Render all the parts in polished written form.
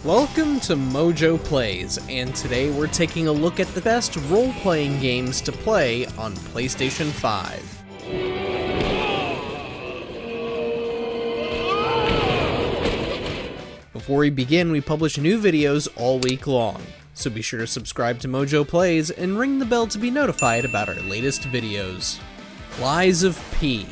Welcome to MojoPlays, and today we're taking a look at the best role-playing games to play on PlayStation 5. Before we begin, we publish new videos all week long, so be sure to subscribe to MojoPlays and ring the bell to be notified about our latest videos. Lies of P.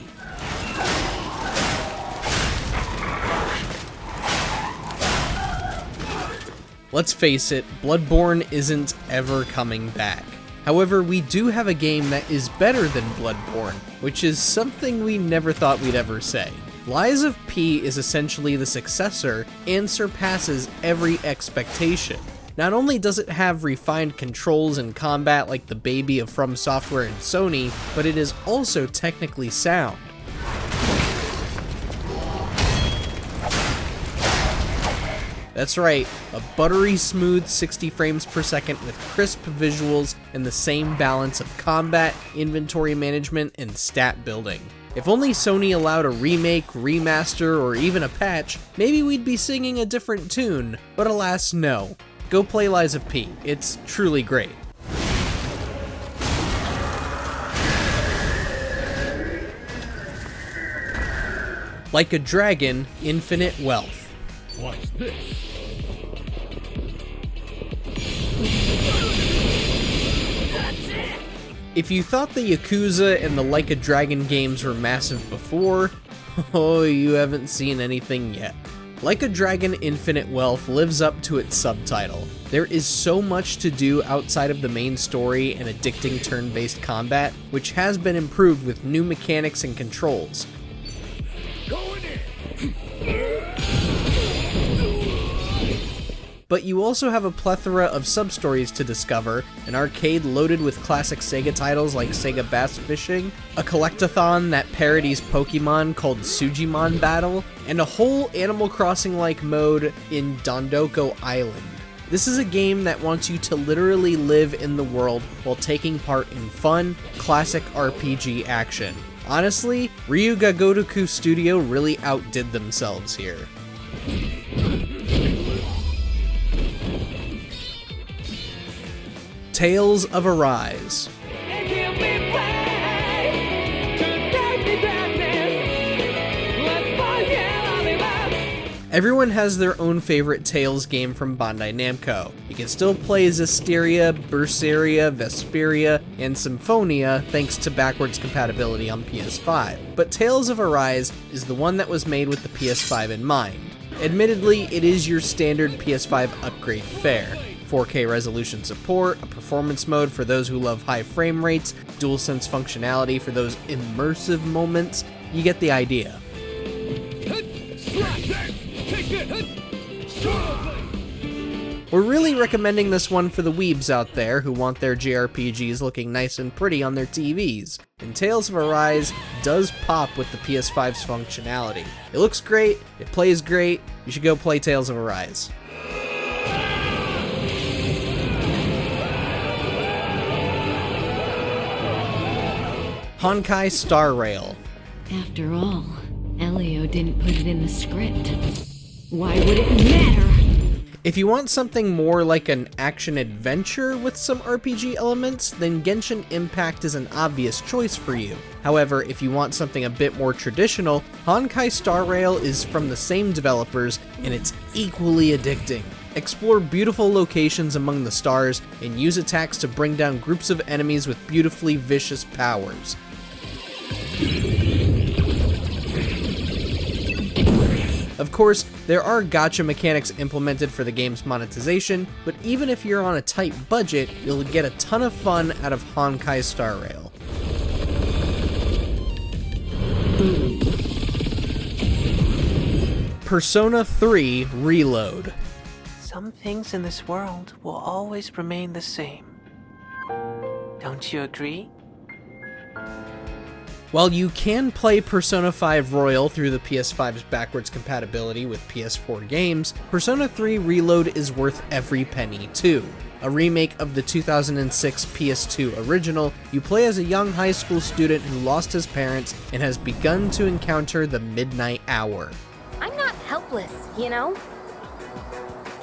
Let's face it, Bloodborne isn't ever coming back. However, we do have a game that is better than Bloodborne, which is something we never thought we'd ever say. Lies of P is essentially the successor and surpasses every expectation. Not only does it have refined controls and combat like the baby of From Software and Sony, but it is also technically sound. That's right, a buttery smooth 60 frames per second with crisp visuals and the same balance of combat, inventory management, and stat building. If only Sony allowed a remake, remaster, or even a patch, maybe we'd be singing a different tune, but alas no. Go play Lies of P, it's truly great. Like a Dragon, Infinite Wealth. What's this? If you thought the Yakuza and the Like a Dragon games were massive before, oh, you haven't seen anything yet. Like a Dragon Infinite Wealth lives up to its subtitle. There is so much to do outside of the main story and addicting turn-based combat, which has been improved with new mechanics and controls. Going in. But you also have a plethora of sub-stories to discover, an arcade loaded with classic Sega titles like Sega Bass Fishing, a collectathon that parodies Pokemon called Sujimon Battle, and a whole Animal Crossing-like mode in Dondoko Island. This is a game that wants you to literally live in the world while taking part in fun, classic RPG action. Honestly, Ryuga Gotoku Studio really outdid themselves here. Tales of Arise. Everyone has their own favorite Tales game from Bandai Namco. You can still play Zestiria, Berseria, Vesperia, and Symphonia thanks to backwards compatibility on PS5. But Tales of Arise is the one that was made with the PS5 in mind. Admittedly, it is your standard PS5 upgrade fare. 4K resolution support, a performance mode for those who love high frame rates, DualSense functionality for those immersive moments. You get the idea. We're really recommending this one for the weebs out there who want their JRPGs looking nice and pretty on their TVs. And Tales of Arise does pop with the PS5's functionality. It looks great, it plays great, you should go play Tales of Arise. Honkai Star Rail. After all, Elio didn't put it in the script. Why would it matter? If you want something more like an action-adventure with some RPG elements, then Genshin Impact is an obvious choice for you. However, if you want something a bit more traditional, Honkai Star Rail is from the same developers, and it's equally addicting. Explore beautiful locations among the stars, and use attacks to bring down groups of enemies with beautifully vicious powers. Of course, there are gacha mechanics implemented for the game's monetization, but even if you're on a tight budget, you'll get a ton of fun out of Honkai Star Rail. Persona 3 Reload. Some things in this world will always remain the same. Don't you agree? While you can play Persona 5 Royal through the PS5's backwards compatibility with PS4 games, Persona 3 Reload is worth every penny too. A remake of the 2006 PS2 original, you play as a young high school student who lost his parents and has begun to encounter the midnight hour. I'm not helpless, you know?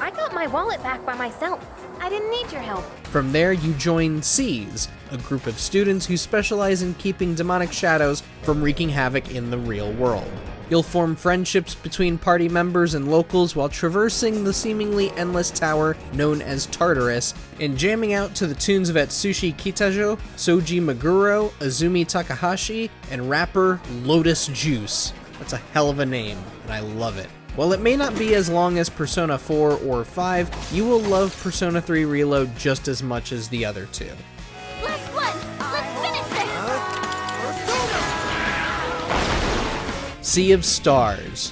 I got my wallet back by myself. I didn't need your help. From there, you join Seas, a group of students who specialize in keeping demonic shadows from wreaking havoc in the real world. You'll form friendships between party members and locals while traversing the seemingly endless tower known as Tartarus, and jamming out to the tunes of Atsushi Kitajo, Soji Meguro, Azumi Takahashi, and rapper Lotus Juice. That's a hell of a name, and I love it. While it may not be as long as Persona 4 or 5, you will love Persona 3 Reload just as much as the other two. Last one! Let's finish this! Sea of Stars.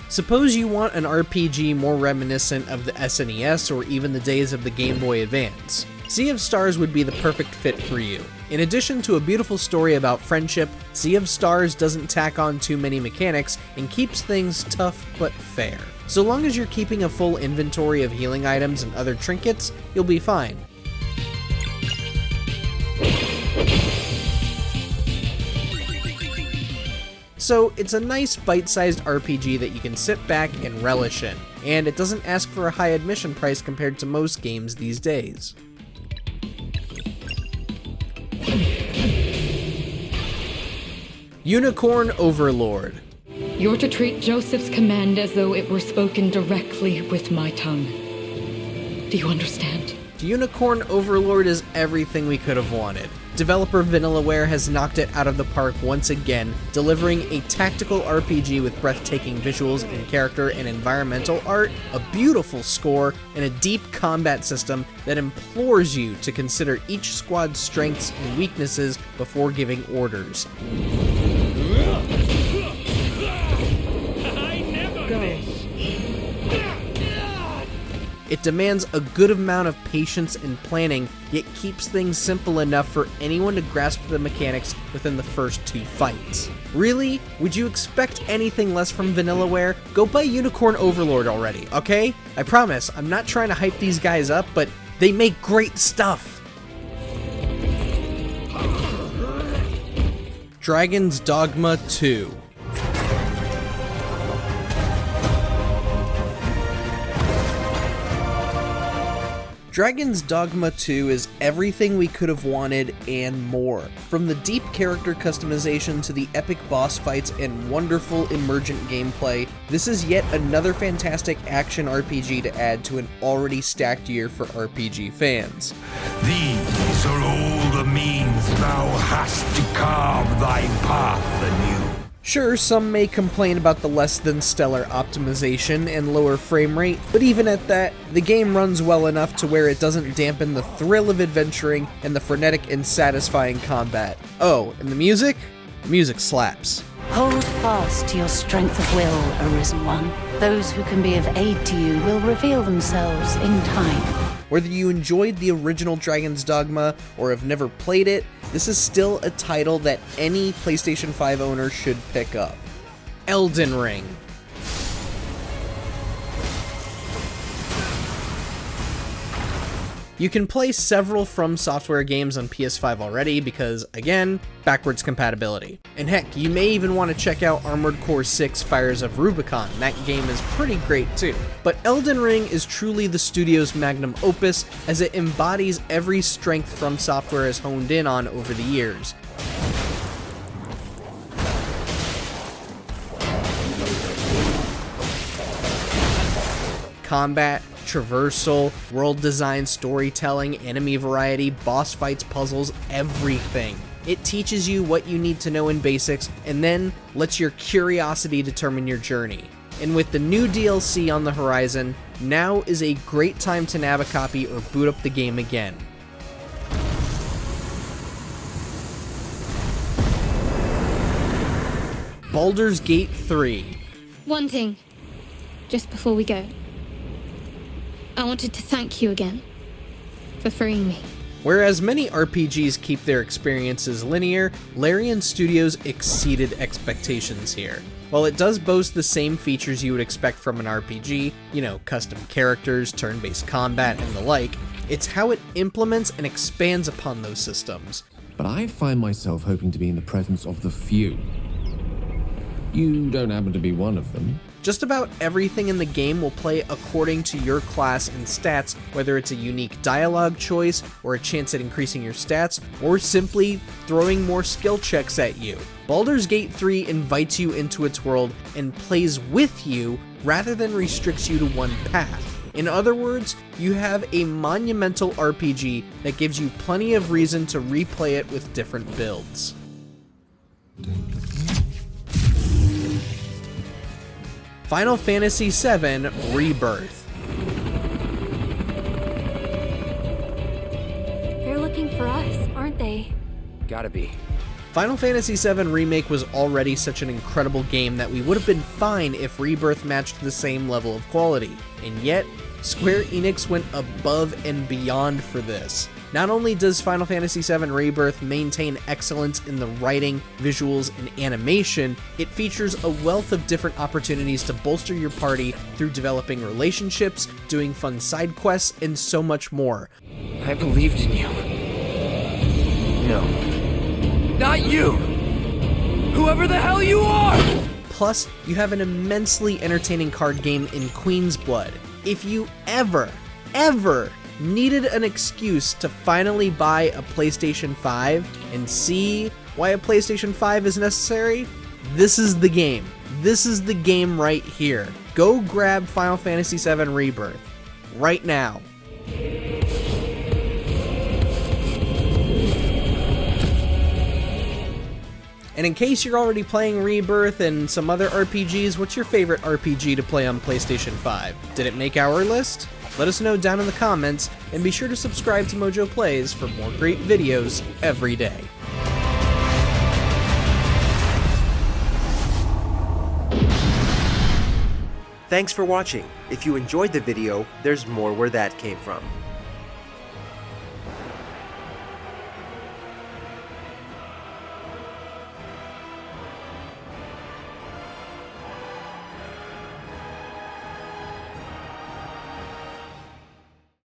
Suppose you want an RPG more reminiscent of the SNES or even the days of the Game Boy Advance. Sea of Stars would be the perfect fit for you. In addition to a beautiful story about friendship, Sea of Stars doesn't tack on too many mechanics and keeps things tough but fair. So long as you're keeping a full inventory of healing items and other trinkets, you'll be fine. So it's a nice bite-sized RPG that you can sit back and relish in, and it doesn't ask for a high admission price compared to most games these days. Unicorn Overlord. You're to treat Joseph's command as though it were spoken directly with my tongue. Do you understand? Unicorn Overlord is everything we could have wanted. Developer Vanillaware has knocked it out of the park once again, delivering a tactical RPG with breathtaking visuals and character and environmental art, a beautiful score, and a deep combat system that implores you to consider each squad's strengths and weaknesses before giving orders. It demands a good amount of patience and planning, yet keeps things simple enough for anyone to grasp the mechanics within the first 2 fights. Really? Would you expect anything less from Vanillaware? Go buy Unicorn Overlord already, okay? I promise, I'm not trying to hype these guys up, but they make great stuff. Dragon's Dogma 2. Dragon's Dogma 2 is everything we could have wanted and more. From the deep character customization to the epic boss fights and wonderful emergent gameplay, this is yet another fantastic action RPG to add to an already stacked year for RPG fans. These are all the means thou hast to carve thy path anew. Sure, some may complain about the less than stellar optimization and lower frame rate, but even at that, the game runs well enough to where it doesn't dampen the thrill of adventuring and the frenetic and satisfying combat. Oh, and the music? The music slaps. Hold fast to your strength of will, Arisen One. Those who can be of aid to you will reveal themselves in time. Whether you enjoyed the original Dragon's Dogma or have never played it, this is still a title that any PlayStation 5 owner should pick up. Elden Ring. You can play several From Software games on PS5 already because, again, backwards compatibility. And heck, you may even want to check out Armored Core 6 Fires of Rubicon. That game is pretty great too. But Elden Ring is truly the studio's magnum opus, as it embodies every strength From Software has honed in on over the years. Combat, traversal, world design, storytelling, enemy variety, boss fights, puzzles, everything. It teaches you what you need to know in basics and then lets your curiosity determine your journey. And with the new DLC on the horizon, now is a great time to nab a copy or boot up the game again. Baldurs Gate 3. One thing, just before we go. I wanted to thank you again for freeing me. Whereas many RPGs keep their experiences linear, Larian Studios exceeded expectations here. While it does boast the same features you would expect from an RPG, you know, custom characters, turn-based combat, and the like, it's how it implements and expands upon those systems. But I find myself hoping to be in the presence of the few. You don't happen to be one of them. Just about everything in the game will play according to your class and stats, whether it's a unique dialogue choice, or a chance at increasing your stats, or simply throwing more skill checks at you. Baldur's Gate 3 invites you into its world and plays with you rather than restricts you to one path. In other words, you have a monumental RPG that gives you plenty of reason to replay it with different builds. Final Fantasy VII Rebirth. They're looking for us, aren't they? Gotta be. Final Fantasy VII Remake was already such an incredible game that we would have been fine if Rebirth matched the same level of quality. And yet, Square Enix went above and beyond for this. Not only does Final Fantasy VII Rebirth maintain excellence in the writing, visuals, and animation, it features a wealth of different opportunities to bolster your party through developing relationships, doing fun side quests, and so much more. I believed in you. No. Not you! Whoever the hell you are! Plus, you have an immensely entertaining card game in Queen's Blood. If you ever needed an excuse to finally buy a PlayStation 5 and see why a PlayStation 5 is necessary, this is the game. This is the game right here. Go grab Final Fantasy VII Rebirth right now. And in case you're already playing Rebirth and some other RPGs, what's your favorite RPG to play on PlayStation 5? Did it make our list? Let us know down in the comments, and be sure to subscribe to MojoPlays for more great videos every day. Thanks for watching. If you enjoyed the video, there's more where that came from.